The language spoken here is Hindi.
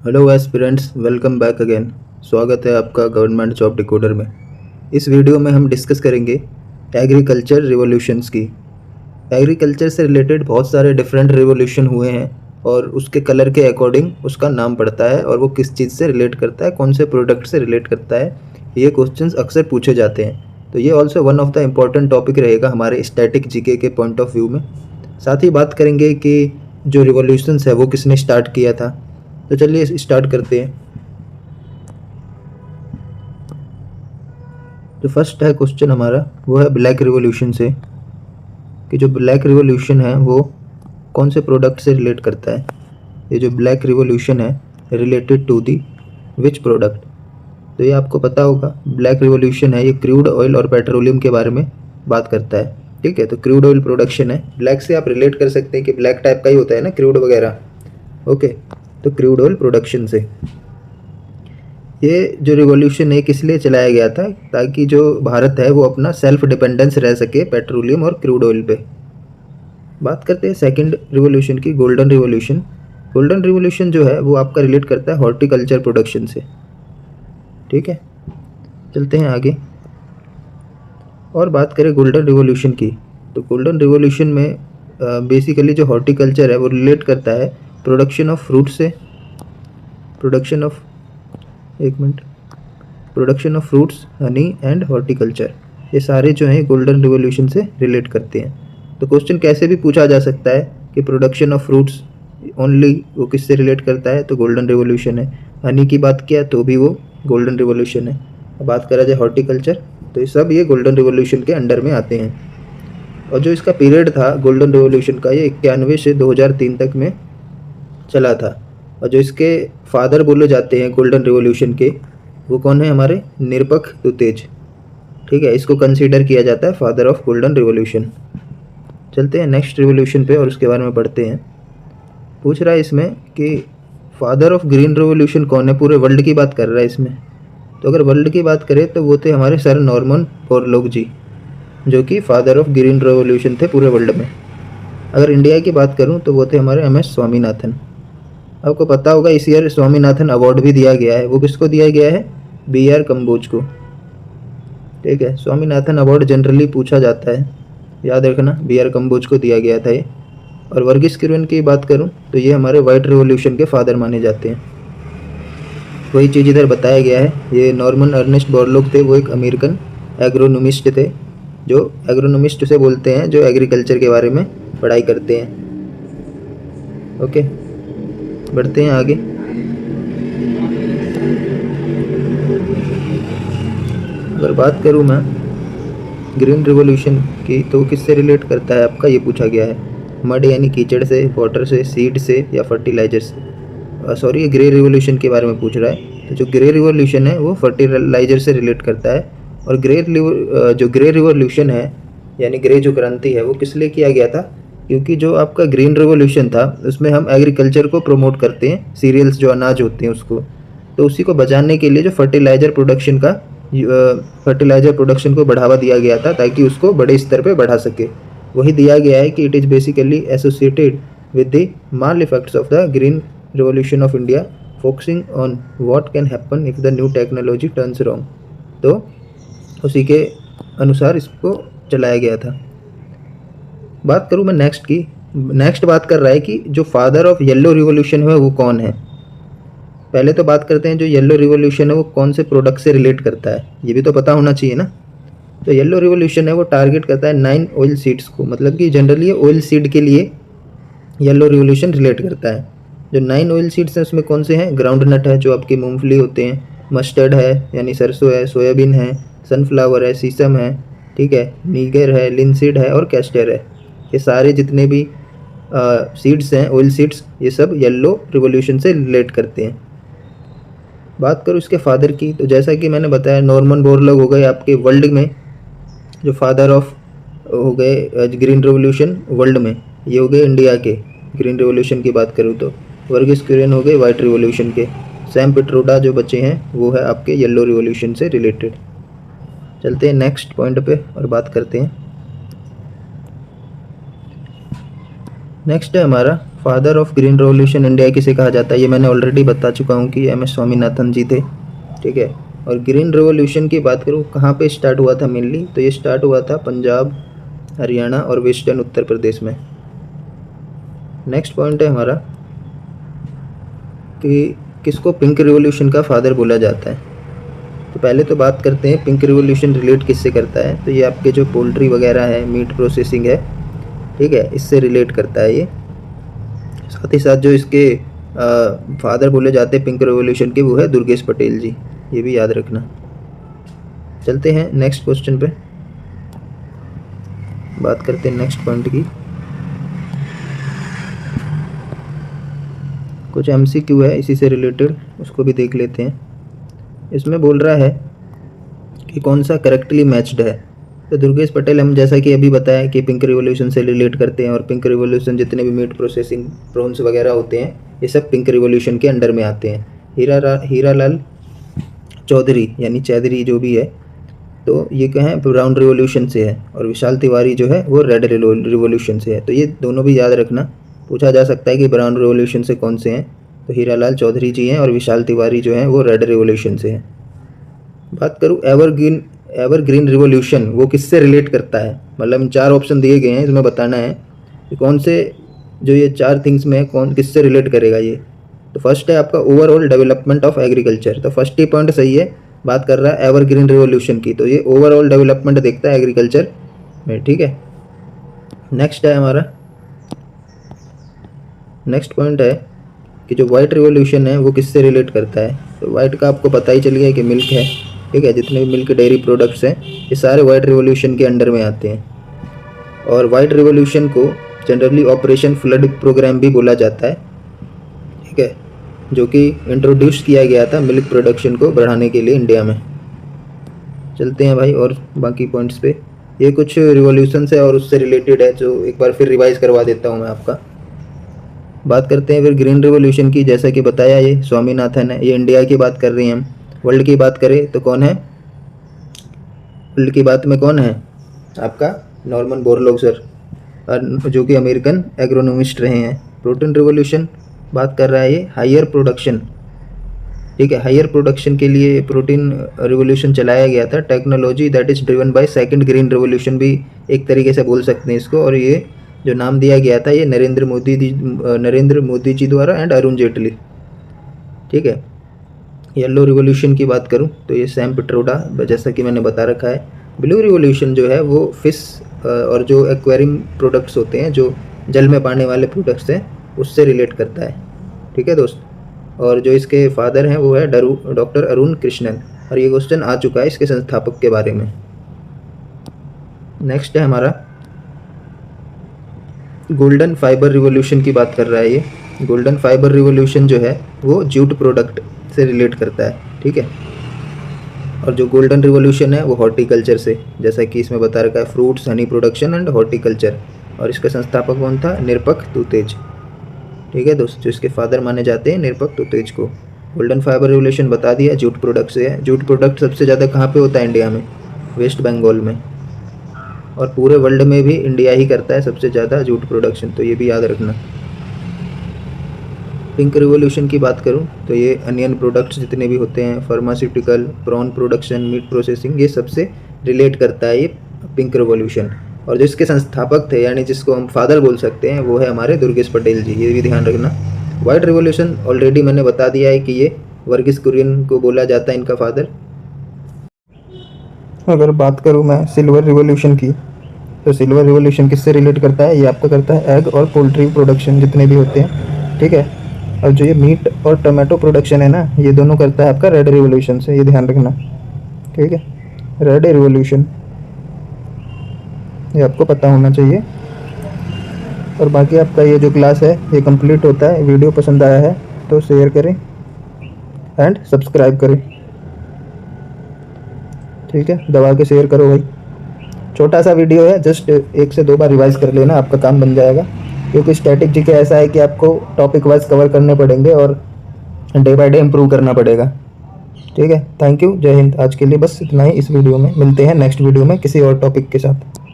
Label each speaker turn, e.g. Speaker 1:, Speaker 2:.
Speaker 1: Hello aspirants, welcome back again. स्वागत है आपका गवर्नमेंट जॉब डिकोडर में। इस वीडियो में हम डिस्कस करेंगे एग्रीकल्चर रिवॉल्यूशंस की। एग्रीकल्चर से रिलेटेड बहुत सारे डिफरेंट रिवॉल्यूशन हुए हैं और उसके कलर के अकॉर्डिंग उसका नाम पड़ता है और वो किस चीज़ से रिलेट करता है, कौन से प्रोडक्ट से रिलेट करता है। ये क्वेश्चंस अक्सर पूछे जाते हैं, तो ये also one of the important topic रहेगा हमारे स्टैटिक जीके के पॉइंट ऑफ व्यू में। साथ ही बात करेंगे कि जो रिवॉल्यूशंस है वो किसने स्टार्ट किया था। तो चलिए स्टार्ट करते हैं। जो फर्स्ट है क्वेश्चन हमारा वो है ब्लैक रिवॉल्यूशन से, कि जो ब्लैक रिवॉल्यूशन है वो कौन से प्रोडक्ट से रिलेट करता है। ये जो ब्लैक रिवॉल्यूशन है related to the which product. तो ये आपको पता होगा, ब्लैक रिवॉल्यूशन है ये क्रूड ऑयल और पेट्रोलियम के बारे में बात करता है। ठीक है, तो क्रूड ऑयल प्रोडक्शन है, ब्लैक से आप रिलेट कर सकते हैं कि ब्लैक टाइप का ही होता है ना क्रूड वगैरह। ओके, तो क्रूड ऑयल प्रोडक्शन से ये जो रिवॉल्यूशन है किस लिए चलाया गया था, ताकि जो भारत है वो अपना सेल्फ डिपेंडेंस रह सके पेट्रोलियम और क्रूड ऑयल पे। बात करते हैं सेकंड रिवॉल्यूशन की, गोल्डन रिवॉल्यूशन। गोल्डन रिवॉल्यूशन जो है वो आपका रिलेट करता है हॉर्टिकल्चर प्रोडक्शन से। ठीक है, चलते हैं आगे और बात करें गोल्डन रिवॉल्यूशन की। तो गोल्डन रिवॉल्यूशन में बेसिकली जो हॉर्टिकल्चर है वो रिलेट करता है प्रोडक्शन ऑफ फ्रूट से, production of production of fruits, honey and horticulture. ये सारे जो हैं गोल्डन रिवॉल्यूशन से रिलेट करते हैं। तो क्वेश्चन कैसे भी पूछा जा सकता है कि प्रोडक्शन ऑफ फ्रूट्स ओनली वो किससे रिलेट करता है, तो गोल्डन रिवॉल्यूशन है। हनी की बात किया तो भी वो गोल्डन रिवॉल्यूशन है। अब बात करा जाए हॉर्टिकल्चर, तो ये सब ये गोल्डन रिवॉल्यूशन के अंडर में आते हैं। और जो इसका पीरियड था गोल्डन रिवॉल्यूशन का, ये 91 से 2003 तक में चला था। और जो इसके फादर बोले जाते हैं गोल्डन रिवॉल्यूशन के, वो कौन है, हमारे निरपख दुतेज। ठीक है, इसको कंसीडर किया जाता है फादर ऑफ गोल्डन रिवॉल्यूशन। चलते हैं नेक्स्ट रिवॉल्यूशन पे और उसके बारे में पढ़ते हैं। पूछ रहा है इसमें कि फादर ऑफ ग्रीन रिवॉल्यूशन कौन है, पूरे वर्ल्ड की बात कर रहा है इसमें। तो अगर वर्ल्ड की बात करें तो वो थे हमारे सर नॉर्मन बोरलॉग जी, जो कि फादर ऑफ ग्रीन रिवॉल्यूशन थे पूरे वर्ल्ड में। अगर इंडिया की बात करूँ तो वो थे हमारे MS स्वामीनाथन। आपको पता होगा इस ईयर स्वामीनाथन अवार्ड भी दिया गया है। वो किसको दिया गया है, BR कम्बोज को। ठीक है, स्वामीनाथन अवार्ड जनरली पूछा जाता है, याद रखना, BR कम्बोज को दिया गया था ये। और वर्गीस कुरियन की बात करूं तो ये हमारे वाइट रिवॉल्यूशन के फादर माने जाते हैं। वही चीज़ इधर बताया गया है। ये नॉर्मन अर्नेस्ट बोरलॉग थे, वो एक अमेरिकन एग्रोनोमिस्ट थे, जो एग्रोनोमिस्ट से बोलते हैं जो एग्रीकल्चर के बारे में पढ़ाई करते हैं। ओके, बढ़ते हैं आगे। अगर बात करूँ मैं ग्रीन रिवॉल्यूशन की, तो किससे रिलेट करता है आपका, ये पूछा गया है। मड यानी कीचड़ से, वाटर से, सीड से या फर्टिलाइजर से। सॉरी, ये ग्रे रिवॉल्यूशन के बारे में पूछ रहा है। तो जो ग्रे रिवॉल्यूशन है वो फर्टिलाइजर से रिलेट करता है। और जो ग्रे रिवॉल्यूशन है यानी ग्रे जो क्रांति है वो किस लिए किया गया था, क्योंकि जो आपका ग्रीन रिवॉल्यूशन था उसमें हम एग्रीकल्चर को प्रमोट करते हैं, सीरियल्स जो अनाज होते हैं उसको। तो उसी को बचाने के लिए जो फर्टिलाइजर प्रोडक्शन को बढ़ावा दिया गया था, ताकि उसको बड़े स्तर पे बढ़ा सके। वही दिया गया है कि it is basically associated with the mall effects of the green revolution of India, focusing on what can happen if the new technology turns wrong. तो उसी के अनुसार इसको चलाया गया था। बात करूँ मैं नेक्स्ट की, नेक्स्ट बात कर रहा है कि जो फादर ऑफ येलो रिवॉल्यूशन है वो कौन है। पहले तो बात करते हैं जो येलो रिवॉल्यूशन है वो कौन से प्रोडक्ट से रिलेट करता है, ये भी तो पता होना चाहिए ना। तो येलो रिवॉल्यूशन है वो टारगेट करता है 9 ऑयल सीड्स को, मतलब कि जनरली ऑयल सीड के लिए येलो रिवॉल्यूशन रिलेट करता है। जो 9 ऑयल सीड्स हैं उसमें कौन से हैं, ग्राउंड नट है जो आपकी मूंगफली होते हैं, मस्टर्ड है यानी सरसों है, सोयाबीन है, सनफ्लावर है, सीसम है, ठीक है, नीगर है, लिनसीड है और कैस्टर है। ये सारे जितने भी सीड्स हैं, ऑयल सीड्स, ये सब येलो रिवॉल्यूशन से रिलेट करते हैं। बात करूँ इसके फादर की, तो जैसा कि मैंने बताया नॉर्मन बोरलॉग हो गए आपके वर्ल्ड में जो फादर ऑफ हो गए ग्रीन रिवॉल्यूशन वर्ल्ड में, ये हो गए इंडिया के। ग्रीन रिवॉल्यूशन की बात करूँ तो वर्गीस कुरियन हो गए वाइट रिवॉल्यूशन के। सैम पिट्रोडा जो बचे हैं वो है आपके येलो रिवॉल्यूशन से रिलेटेड। चलते हैं नेक्स्ट पॉइंट पे और बात करते हैं। नेक्स्ट है हमारा father of green revolution India किसे कहा जाता है, ये मैंने ऑलरेडी बता चुका हूँ कि एम एस स्वामीनाथन जी थे। ठीक है, और ग्रीन रेवोल्यूशन की बात करूँ कहाँ पे स्टार्ट हुआ था मेनली, तो ये स्टार्ट हुआ था पंजाब, हरियाणा और वेस्टर्न उत्तर प्रदेश में। नेक्स्ट पॉइंट है हमारा कि किसको पिंक रिवॉल्यूशन का फादर बोला जाता है। तो पहले तो बात करते हैं पिंक रिवॉल्यूशन रिलेट किससे करता है। तो ये आपके जो पोल्ट्री वगैरह है, मीट प्रोसेसिंग है, ठीक है, इससे रिलेट करता है ये। साथ ही साथ जो इसके फादर बोले जाते हैं पिंक रिवॉल्यूशन के, वो है दुर्गेश पटेल जी, ये भी याद रखना। चलते हैं नेक्स्ट क्वेश्चन पे, बात करते हैं नेक्स्ट पॉइंट की। कुछ MCQ है इसी से रिलेटेड, उसको भी देख लेते हैं। इसमें बोल रहा है कि कौन सा करेक्टली मैच्ड है। तो दुर्गेश पटेल हम जैसा कि अभी बताया कि पिंक रिवॉल्यूशन से रिलेट करते हैं, और पिंक रिवॉल्यूशन जितने भी मीट प्रोसेसिंग प्रॉन्स वगैरह होते हैं ये सब पिंक रिवॉल्यूशन के अंडर में आते हैं। हीरालाल चौधरी यानी चौधरी जो भी है, तो ये क्या है, ब्राउन रिवॉल्यूशन से है, और विशाल तिवारी जो है वो रेड रिवॉल्यूशन से है। तो ये दोनों भी याद रखना, पूछा जा सकता है कि ब्राउन रिवॉल्यूशन से कौन से हैं। तो हीरालाल चौधरी जी हैं और विशाल तिवारी जो हैं वो रेड रिवॉल्यूशन से हैं। बात करूँ एवरग्रीन रिवॉल्यूशन, वो किससे रिलेट करता है, मतलब 4 ऑप्शन दिए गए हैं, इसमें बताना है कि कौन से जो ये 4 थिंग्स में कौन किससे रिलेट करेगा ये। तो फर्स्ट है आपका ओवरऑल डेवलपमेंट ऑफ एग्रीकल्चर। तो फर्स्ट ही पॉइंट सही है, बात कर रहा है एवरग्रीन रिवॉल्यूशन की, तो ये ओवरऑल डेवलपमेंट देखता है एग्रीकल्चर में। ठीक है, नेक्स्ट है हमारा, नेक्स्ट पॉइंट है कि जो वाइट रिवॉल्यूशन है वो किससे रिलेट करता है। तो वाइट का आपको पता ही चल गया कि मिल्क है। ठीक है, जितने भी मिल्क डेयरी प्रोडक्ट्स हैं ये सारे वाइट रिवॉल्यूशन के अंडर में आते हैं। और वाइट रिवॉल्यूशन को जनरली ऑपरेशन फ्लड प्रोग्राम भी बोला जाता है। ठीक है, जो कि इंट्रोड्यूस किया गया था मिल्क प्रोडक्शन को बढ़ाने के लिए इंडिया में। चलते हैं भाई और बाकी पॉइंट्स पे। ये कुछ रिवॉल्यूशन है और उससे रिलेटेड है, जो एक बार फिर रिवाइज करवा देता हूँ मैं आपका। बात करते हैं फिर ग्रीन रिवॉल्यूशन की। जैसा कि बताया ये स्वामीनाथन है, ये इंडिया की बात कर रहे हैं हम। वर्ल्ड की बात करें तो कौन है, वर्ल्ड की बात में कौन है आपका, नॉर्मन बोरलॉग सर, जो कि अमेरिकन एग्रोनॉमिस्ट रहे हैं। प्रोटीन रिवॉल्यूशन बात कर रहा है ये हायर प्रोडक्शन। ठीक है, हायर प्रोडक्शन के लिए प्रोटीन रिवॉल्यूशन चलाया गया था। Technology that is driven by second green revolution भी एक तरीके से बोल सकते हैं इसको। और ये जो नाम दिया गया था ये नरेंद्र मोदी जी द्वारा एंड अरुण जेटली। ठीक है, येलो रिवॉल्यूशन की बात करूं तो ये सैम पिट्रोडा, जैसा कि मैंने बता रखा है। ब्लू रिवॉल्यूशन जो है वो फिश और जो एक्वेरियम प्रोडक्ट्स होते हैं, जो जल में पाने वाले प्रोडक्ट्स हैं, उससे रिलेट करता है। ठीक है दोस्त, और जो इसके फादर हैं वो है डॉक्टर अरुण कृष्णन, और ये क्वेश्चन आ चुका है इसके संस्थापक के बारे में। नेक्स्ट है हमारा गोल्डन फाइबर रिवॉल्यूशन की बात कर रहा है ये। गोल्डन फाइबर रिवॉल्यूशन जो है वो जूट प्रोडक्ट से रिलेट करता है। ठीक है, और जो गोल्डन रिवॉल्यूशन है वो हॉर्टिकल्चर से, जैसा कि इसमें बता रखा है, fruits, honey production and horticulture. और इसका संस्थापक कौन था, निरपक तुतेज। ठीक है दोस्त, जो इसके फादर माने जाते हैं निरपक तुतेज को। गोल्डन फाइबर रिवॉल्यूशन बता दिया, जूट प्रोडक्ट से है। जूट प्रोडक्ट सबसे ज़्यादा कहाँ पे होता है, इंडिया में, वेस्ट बंगाल में, और पूरे वर्ल्ड में भी इंडिया ही करता है सबसे ज़्यादा जूट प्रोडक्शन, तो ये भी याद रखना। पिंक रिवॉल्यूशन की बात करूं तो ये अनियन प्रोडक्ट्स जितने भी होते हैं, pharmaceutical, prawn production, meat processing, ये सबसे रिलेट करता है ये पिंक रिवॉल्यूशन। और जो इसके संस्थापक थे, यानी जिसको हम फादर बोल सकते हैं, वो है हमारे दुर्गेश पटेल जी, ये भी ध्यान रखना। वाइट रिवॉल्यूशन ऑलरेडी मैंने बता दिया है कि ये वर्गीस कुरियन को बोला जाता है इनका फादर। अगर बात करूँ मैं सिल्वर रिवॉल्यूशन की, तो सिल्वर रिवॉल्यूशन किससे रिलेट करता है, ये आपका करता है एग और पोल्ट्री प्रोडक्शन जितने भी होते हैं। ठीक है, और जो ये मीट और टमाटो प्रोडक्शन है ना, ये दोनों करता है आपका रेड रिवॉल्यूशन से, ये ध्यान रखना। ठीक है, रेड रिवॉल्यूशन ये आपको पता होना चाहिए। और बाकी आपका ये जो क्लास है ये कंप्लीट होता है। वीडियो पसंद आया है तो शेयर करें एंड सब्सक्राइब करें। ठीक है, दबा के शेयर करो भाई। छोटा सा वीडियो है, जस्ट 1 से 2 बार रिवाइज कर लेना, आपका काम बन जाएगा। क्योंकि स्टैटिक जीके ऐसा है कि आपको टॉपिक वाइज कवर करने पड़ेंगे और डे बाय डे इम्प्रूव करना पड़ेगा। ठीक है, थैंक यू, जय हिंद। आज के लिए बस इतना ही इस वीडियो में। मिलते हैं नेक्स्ट वीडियो में किसी और टॉपिक के साथ।